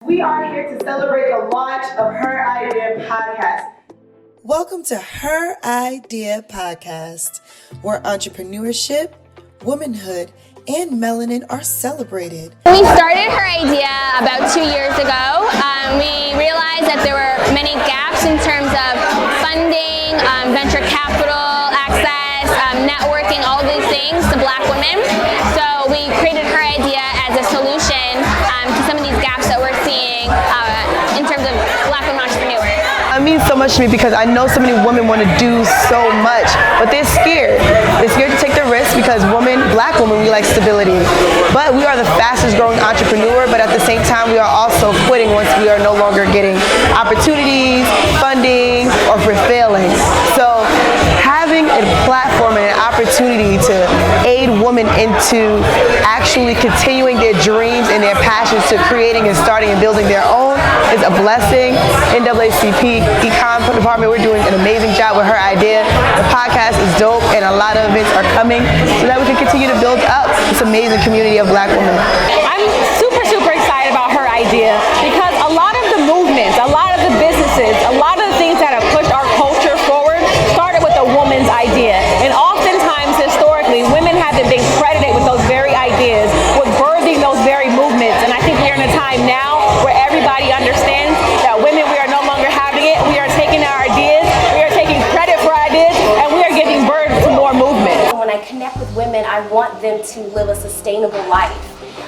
We are here to celebrate the launch of HERIdea podcast. Welcome to HERIdea podcast, where entrepreneurship, womanhood, and melanin are celebrated. We started HERIdea about 2 years ago. We realized that there were many gaps in terms of funding, venture capital, access, networking, all of these things to Black women. So we created HERIdea as a solution to some of these gaps that we're seeing in terms of Black women entrepreneurs. It means so much to me because I know so many women want to do so much, but they're scared. They're scared to take the risk because Black women, we like stability. But we are the fastest growing entrepreneur, but at the same time, we are also quitting once we are no longer getting opportunities, funding, or for failing. So having a platform and an opportunity to aid women into actually continuing their dreams and their passions to creating and starting and building their own is a blessing. NAACP Economic Department, we're doing an amazing job with HERIdea. The podcast is dope and a lot of events are coming so that we can continue to build up this amazing community of Black women. I'm super excited about HERIdea because a lot of the movements, a lot of the businesses, a lot of the things that have pushed our culture forward started with a woman's idea. And oftentimes, historically, women haven't been credited with those very ideas, with birthing those very movements. And I think we're in a time now where everybody understands that women, we are no longer having it. We are taking our ideas, we are taking credit for ideas, and we are giving birth to more movement. When I connect with women, I want them to live a sustainable life.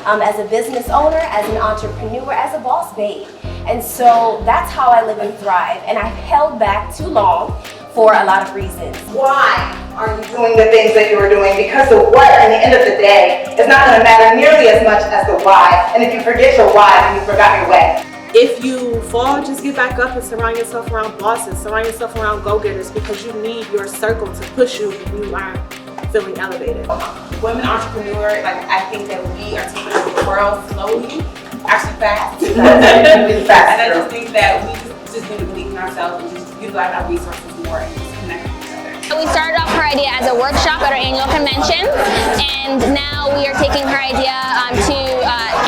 As a business owner, as an entrepreneur, as a boss babe. And so that's how I live and thrive. And I've held back too long for a lot of reasons. Why are you doing the things that you are doing? Because the what, at the end of the day, is not going to matter nearly as much as the why. And if you forget your why, then you forgot your way. If you fall, just get back up and surround yourself around bosses, surround yourself around go-getters, because you need your circle to push you when you aren't feeling elevated. Women entrepreneur, I think that we are taking over the world slowly, actually fast. And I just think that we just need to believe in ourselves and just utilize our resources more and just connect with each other. We started off HERIdea as a workshop at our annual convention, and now we are taking HERIdea to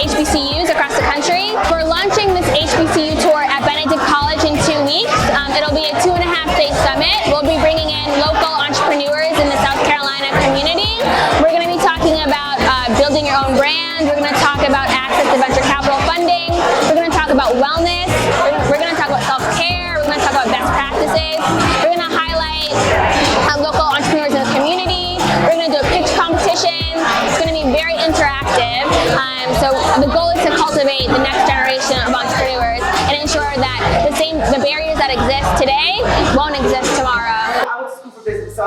HBCUs across the country. We're launching this HBCU tour at Benedict College in 2 weeks. It'll be a 2.5-day summit. We'll be bringing in local entrepreneurs in the South Carolina community. We're going to be talking about building your own brand. We're going to talk about access to venture capital funding. We're going to talk about wellness. We're going to talk about self-care. We're going to talk about best practices. We're going to highlight local entrepreneurs in the community. We're going to do a pitch competition. It's going to be very interactive. So the goal is to cultivate the next generation of entrepreneurs and ensure that the barriers that exist today won't exist tomorrow. I went to school for business, so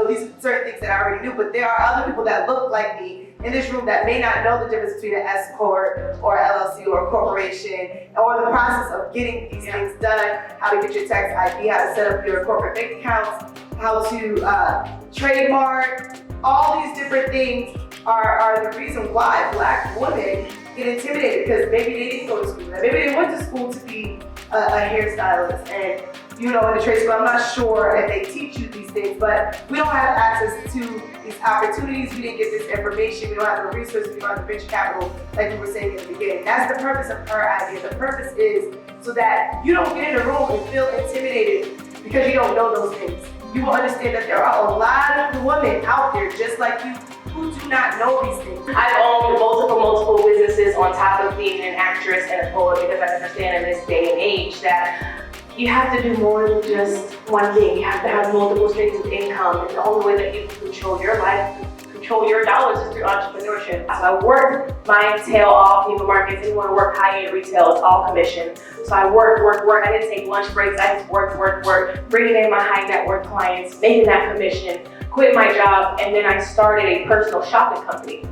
these are certain things that I already knew, but there are other people that look like me in this room that may not know the difference between an S corp or LLC or a corporation, or the process of getting these things done, how to get your tax ID, how to set up your corporate bank accounts, how to trademark. All these different things are the reason why Black women get intimidated, because maybe they didn't go to school, maybe they went to school to be a hairstylist, and in the trade school, I'm not sure if they teach you these things, but we don't have access to these opportunities. We didn't get this information. We don't have the resources. We don't have the venture capital, like we were saying in the beginning. That's the purpose of HERIdea. The purpose is so that you don't get in a room and feel intimidated because you don't know those things. You will understand that there are a lot of women out there just like you who do not know these things. I've owned multiple businesses on top of being an actress and a poet, because I understand in this day and age that you have to do more than just one thing. You have to have multiple streams of income, and the only way that you can control your life, control your dollars, is through entrepreneurship. So I worked my tail off. Neiman Marcus didn't want to work high-end retail. It's all commission. So I worked. I didn't take lunch breaks. I just worked, bringing in my high net worth clients, making that commission, quit my job, and then I started a personal shopping company.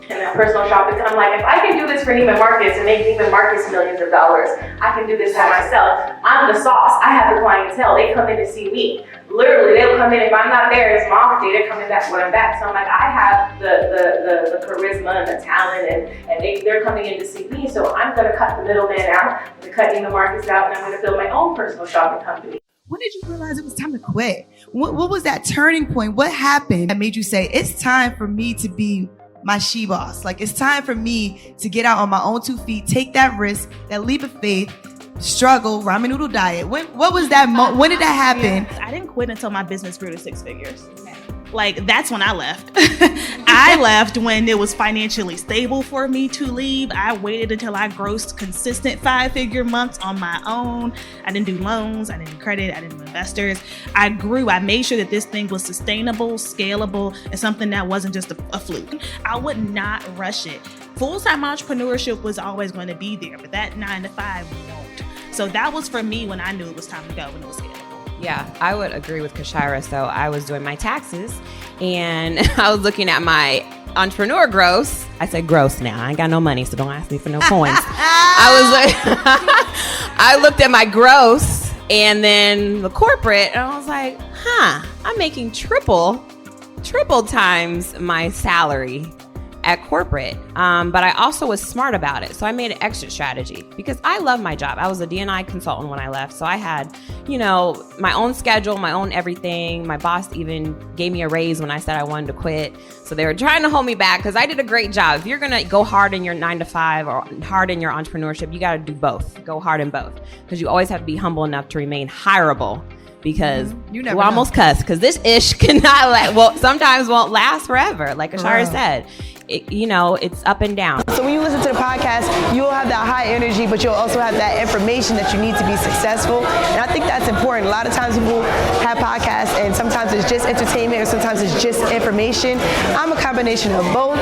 And that personal shopping, I'm like, if I can do this for Neiman Marcus and make Neiman Marcus millions of dollars, I can do this for myself. I'm the sauce. I have the clientele. They come in to see me. Literally, they'll come in. If I'm not there, it's my off day. They're coming back when I'm back. So I'm like, I have the charisma and the talent, and they're coming in to see me. So I'm going to cut the middleman out. I'm going to cut Neiman Marcus out, and I'm going to build my own personal shopping company. When did you realize it was time to quit? What was that turning point? What happened that made you say, it's time for me to be my she boss. Like, it's time for me to get out on my own 2 feet, take that risk, that leap of faith, struggle, ramen noodle diet. What was that? When did that happen? I didn't quit until my business grew to 6 figures. Like, that's when I left. I left when it was financially stable for me to leave. I waited until I grossed consistent 5-figure months on my own. I didn't do loans. I didn't do credit. I didn't do investors. I grew. I made sure that this thing was sustainable, scalable, and something that wasn't just a fluke. I would not rush it. Full-time entrepreneurship was always going to be there, but that 9 to 5 won't. So that was for me when I knew it was time to go, when it was scalable. Yeah, I would agree with Kashira. So I was doing my taxes and I was looking at my entrepreneur gross. I said gross now. I ain't got no money, so don't ask me for no coins. I looked at my gross and then the corporate, and I was like, I'm making triple times my salary at corporate. But I also was smart about it. So I made an exit strategy because I love my job. I was a D&I consultant when I left. So I had, my own schedule, my own everything. My boss even gave me a raise when I said I wanted to quit. So they were trying to hold me back because I did a great job. If you're going to go hard in your 9 to 5 or hard in your entrepreneurship, you got to do both. Go hard in both because you always have to be humble enough to remain hireable. Because we'll almost cuss because this ish cannot sometimes won't last forever. Like Ashara said, it's up and down. So when you listen to the podcast, you'll have that high energy, but you'll also have that information that you need to be successful. And I think that's important. A lot of times people have podcasts and sometimes it's just entertainment or sometimes it's just information. I'm a combination of both.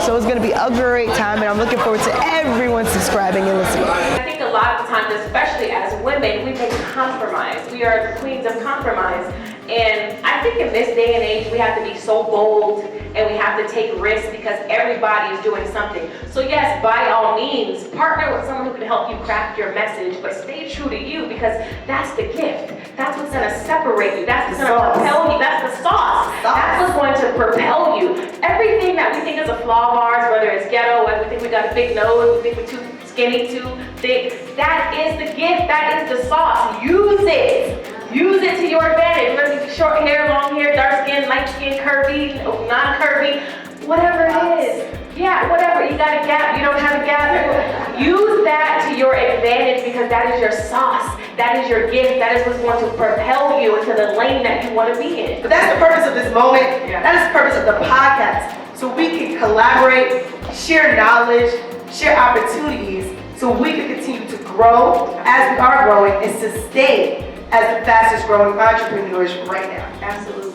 So it's going to be a great time and I'm looking forward to everyone subscribing and listening. I think a lot of the times, especially as women, we make compromise. We are the queens of compromise. And I think in this day and age, we have to be so bold and we have to take risks because everybody is doing something. So yes, by all means, partner with someone who can help you craft your message, but stay true to you because that's the gift. That's what's gonna separate you. That's what's gonna propel you. That's the sauce. That's what's going to propel you. Everything that we think is a flaw of ours, whether it's ghetto, whether we think we got a big nose, we think we're too skinny, too thick, that is the gift. That is the sauce. Use it. Use it to your advantage. Whether it's short hair, long hair, dark skin, light skin, curvy, non-curvy, whatever it is. Yeah, whatever. You got a gap, you don't have a gap. Use that to your advantage because that is your sauce. That is your gift. That is what's going to propel you into the lane that you want to be in. But that's the purpose of this moment. That is the purpose of the podcast. So we can collaborate, share knowledge, share opportunities, so we can continue to grow as we are growing and sustain as the fastest growing entrepreneurs right now. Absolutely.